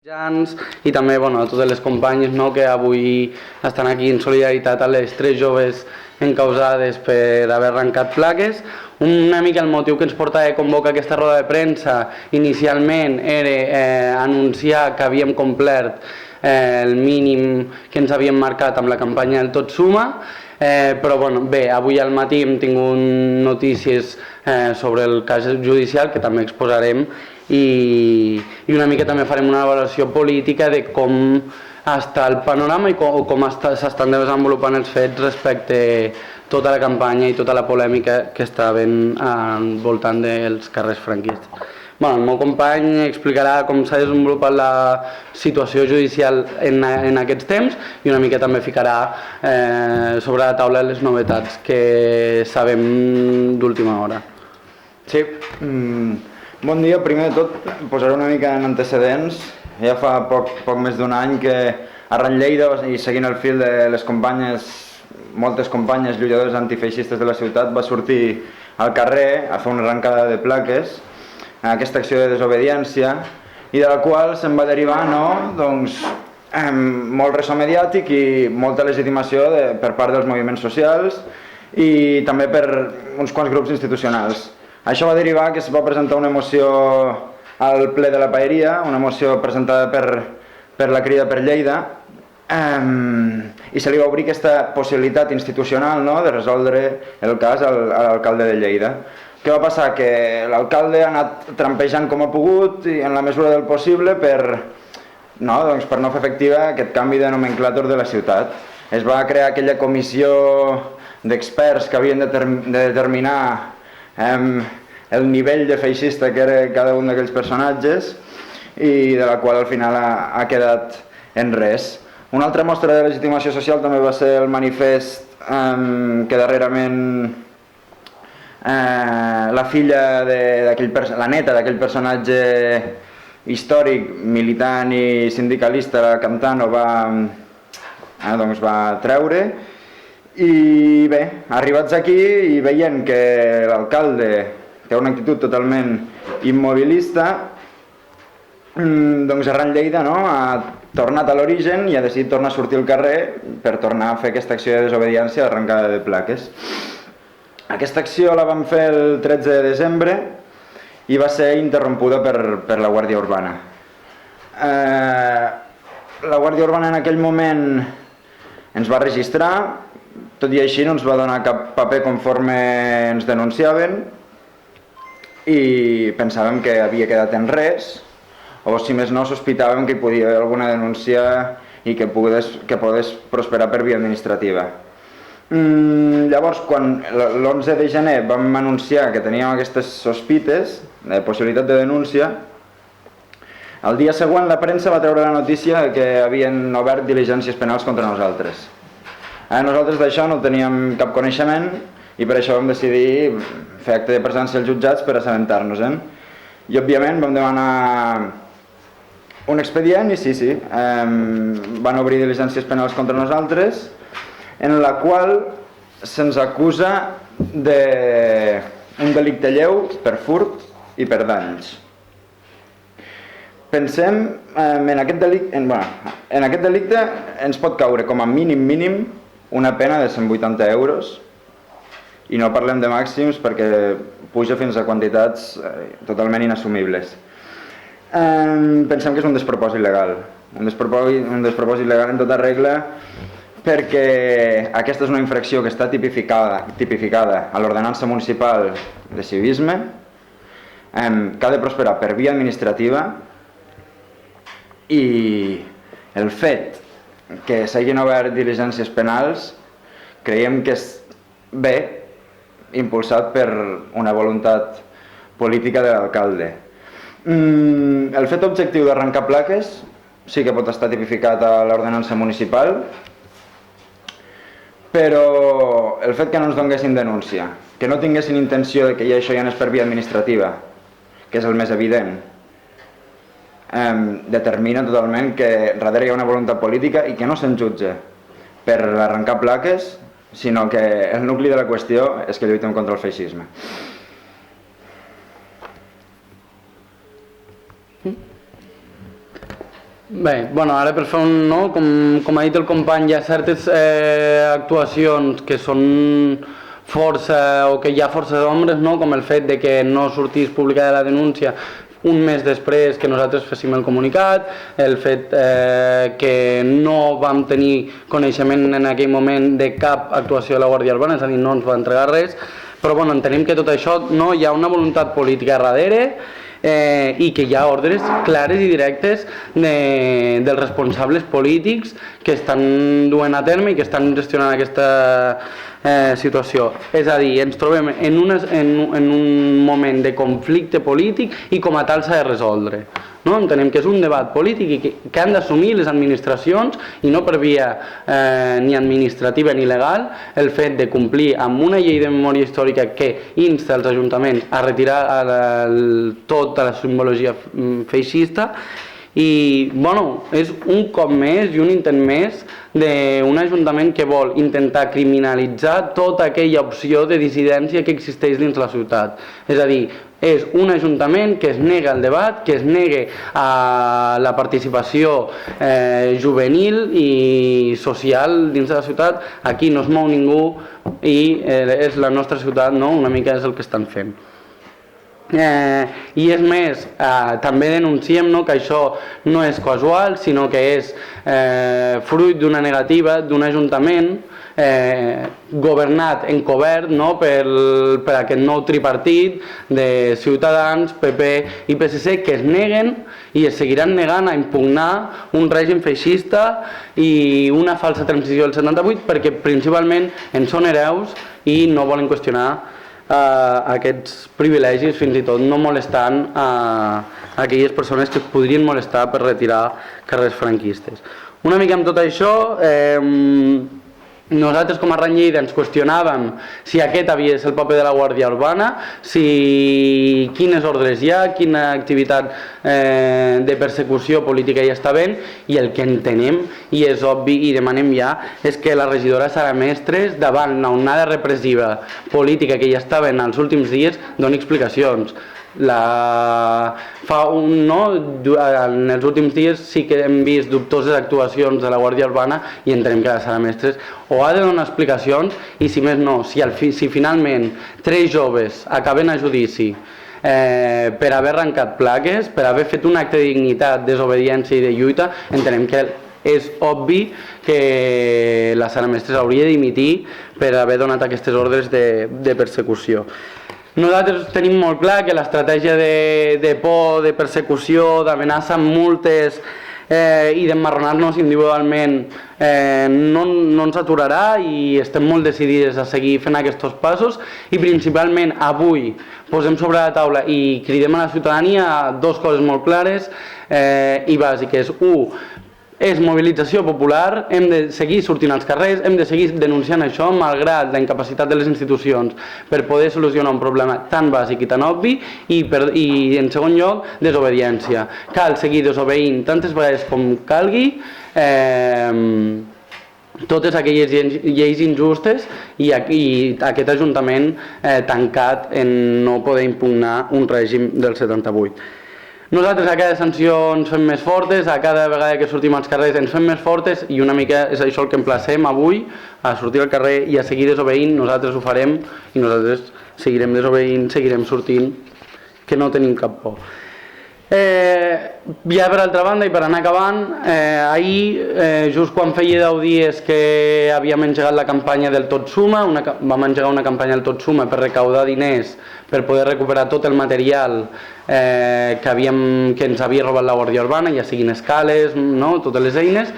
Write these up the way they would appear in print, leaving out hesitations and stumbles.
I també a totes les companyes que avui estan aquí en solidaritat a les 3 joves encausades per haver arrencat plaques. Una mica el motiu que ens porta a convocar aquesta roda de premsa inicialment era anunciar que havíem complert el mínim que ens havíem marcat amb la campanya del Tot Suma, però bé, avui al matí hem tingut notícies sobre el cas judicial que també exposarem i una mica també farem una valoració política de com està el panorama i com s'estan desenvolupant els fets respecte a tota la campanya i tota la polèmica que està havent al voltant dels carrers franquistes. El meu company explicarà com s'ha desenvolupat la situació judicial en aquests temps i una mica també ficarà sobre la taula les novetats que sabem d'última hora. Sí, bon dia. Primer de tot, posaré una mica en antecedents. Ja fa poc més d'un any que arran Lleida, i seguint el fil de les companyes, moltes companyes lluitadores antifeixistes de la ciutat, va sortir al carrer a fer una arrencada de plaques, aquesta acció de desobediència, i de la qual se'n va derivar molt ressò mediàtic i molta legitimació per part dels moviments socials i també per uns quants grups institucionals. Això va derivar que es va presentar una moció al ple de la Paeria, una moció presentada per la Crida per Lleida, i se li va obrir aquesta possibilitat institucional de resoldre el cas a l'alcalde de Lleida. Què va passar? Que l'alcalde ha anat trampejant com ha pogut i en la mesura del possible per no fer efectiva aquest canvi de nomenclàtor de la ciutat. Es va crear aquella comissió d'experts que havien de determinar el nivell de feixista que era cada un d'aquells personatges i de la qual al final ha quedat en res. Una altra mostra de legitimació social també va ser el manifest que darrerament la filla, la neta d'aquell personatge històric, militant i sindicalista, la Cantano, va treure. I bé, arribats aquí i veient que l'alcalde té una actitud totalment immobilista, arran Lleida ha tornat a l'origen i ha decidit tornar a sortir al carrer per tornar a fer aquesta acció de desobediència d'arrencada de plaques. Aquesta acció la vam fer el 13 de desembre i va ser interrompuda per la Guàrdia Urbana. La Guàrdia Urbana en aquell moment ens va registrar, tot i així no ens va donar cap paper conforme ens denunciaven i pensàvem que havia quedat en res, o si més no sospitàvem que hi podia haver alguna denúncia i que pogués prosperar per via administrativa. Llavors, quan l'11 de gener vam anunciar que teníem aquestes sospites de possibilitat de denúncia, el dia següent la premsa va treure la notícia que havien obert diligències penals contra nosaltres. Nosaltres d'això no teníem cap coneixement i per això vam decidir fer acte de presència als jutjats per assabentar-nos. I òbviament vam demanar un expedient i sí, van obrir diligències penals contra nosaltres en la qual se'ns acusa d'un delicte lleu per furt i per danys. Pensem en aquest delicte ens pot caure com a mínim una pena de 180 euros i no parlem de màxims perquè puja fins a quantitats totalment inassumibles. Pensem que és un despropòsit legal, un despropòsit legal en tota regla, perquè aquesta és una infracció que està tipificada a l'ordenança municipal de civisme, que ha de prosperar per via administrativa, i el fet que s'hagin obert diligències penals creiem que és bé impulsat per una voluntat política de l'alcalde. El fet objectiu d'arrencar plaques sí que pot estar tipificat a l'ordenança municipal, però el fet que no ens donguessin denúncia, que no tinguessin intenció de que això ja no és per via administrativa, que és el més evident, determina totalment que darrere hi ha una voluntat política i que no se'n jutja per arrencar plaques, sinó que el nucli de la qüestió és que lluitem contra el feixisme. Bé, bueno, ara per fer no, com ha dit el company, hi ha certes actuacions que són força, o que hi ha força d'ombres, no? Com el fet de que no sortís publicada la denúncia un mes després que nosaltres féssim el comunicat, el fet que no vam tenir coneixement en aquell moment de cap actuació de la Guàrdia Urbana, és a dir, no ens va entregar res, però bueno, entenem que tot això no, hi ha una voluntat política darrere i que hi ha ordres clares i directes dels responsables polítics que estan duent a terme i que estan gestionant aquesta situació. És a dir, ens trobem en un moment de conflicte polític i com a tal s'ha de resoldre. No? Entenem que és un debat polític i que han d'assumir les administracions i no per via ni administrativa ni legal el fet de complir amb una llei de memòria històrica que insta els ajuntaments a retirar tota la simbologia feixista i bueno, és un cop més i un intent més d'un ajuntament que vol intentar criminalitzar tota aquella opció de dissidència que existeix dins la ciutat. És a dir, és un ajuntament que es nega al debat, que es nega a la participació juvenil i social dins de la ciutat. Aquí no es mou ningú i és la nostra ciutat, no? Una mica és el que estan fent. I és més, també denunciem que això no és casual, sinó que és fruit d'una negativa d'un ajuntament governat encobert per aquest nou tripartit de Ciutadans, PP i PSC que es neguen i es seguiran negant a impugnar un règim feixista i una falsa transició del 78 perquè principalment en són hereus i no volen qüestionar aquests privilegis, fins i tot no molestant aquelles persones que es podrien molestar per retirar carrers franquistes. Una mica amb tot això, nosaltres com a Rany Lleida ens qüestionàvem si aquest havia de ser el paper de la Guàrdia Urbana, quines ordres hi ha, quina activitat de persecució política hi està havent, i el que entenem, i és obvi i demanem ja, és que la regidora Sara Mestres, davant la onada repressiva política que hi està havent els últims dies, doni explicacions. En els últims dies sí que hem vist dubtoses actuacions de la Guàrdia Urbana i entenem que la Sara Mestres o ha de donar explicacions i si més no, si finalment 3 joves acaben a judici per haver arrencat plaques, per haver fet un acte de dignitat, desobediència i de lluita, entenem que és obvi que la Sara Mestres hauria de dimitir per haver donat aquestes ordres de persecució. Nosaltres tenim molt clar que l'estratègia de por, de persecució, d'amenaça amb multes i d'emmarronar-nos individualment no ens aturarà i estem molt decidides a seguir fent aquests passos i principalment avui posem sobre la taula i cridem a la ciutadania 2 coses molt clares i bàsiques. 1. És mobilització popular, hem de seguir sortint als carrers, hem de seguir denunciant això malgrat la incapacitat de les institucions per poder solucionar un problema tan bàsic i tan obvi i en segon lloc, desobediència. Cal seguir desobeint tantes vegades com calgui totes aquelles lleis injustes i aquest ajuntament tancat en no poder impugnar un règim del 78. Nosaltres a cada sanció ens fem més fortes, a cada vegada que sortim als carrers ens fem més fortes i una mica és això el que emplacem avui, a sortir al carrer i a seguir desobeint. Nosaltres ho farem i nosaltres seguirem desobeint, seguirem sortint, que no tenim cap por. Ja per altra banda i per anar acabant, ahir, just quan feia 10 dies que havíem engegat la campanya del Tot Suma, vam engegar una campanya del Tot Suma per recaudar diners per poder recuperar tot el material que ens havia robat la Guàrdia Urbana, ja siguin escales, totes les eines.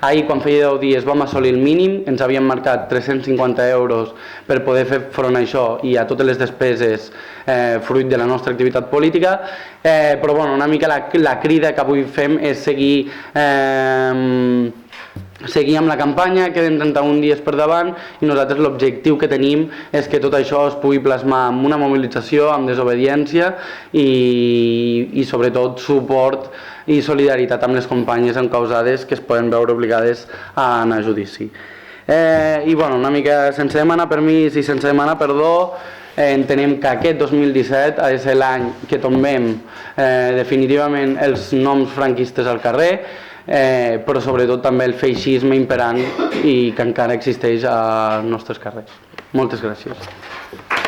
Ahir, quan feia 10 dies, vam assolir el mínim, ens havíem marcat 350 euros per poder fer front a això i a totes les despeses fruit de la nostra activitat política, però bueno, una mica la crida que avui fem és seguir amb la campanya, queden 31 dies per davant i nosaltres l'objectiu que tenim és que tot això es pugui plasmar amb una mobilització, amb desobediència i sobretot suport i solidaritat amb les companyes encausades que es poden veure obligades a anar a judici. I bueno, una mica sense demanar permís i sense demanar perdó, entenem que aquest 2017 ha de ser l'any que tombem definitivament els noms franquistes al carrer. però sobretot també el feixisme imperant i que encara existeix als nostres carrers. Moltes gràcies.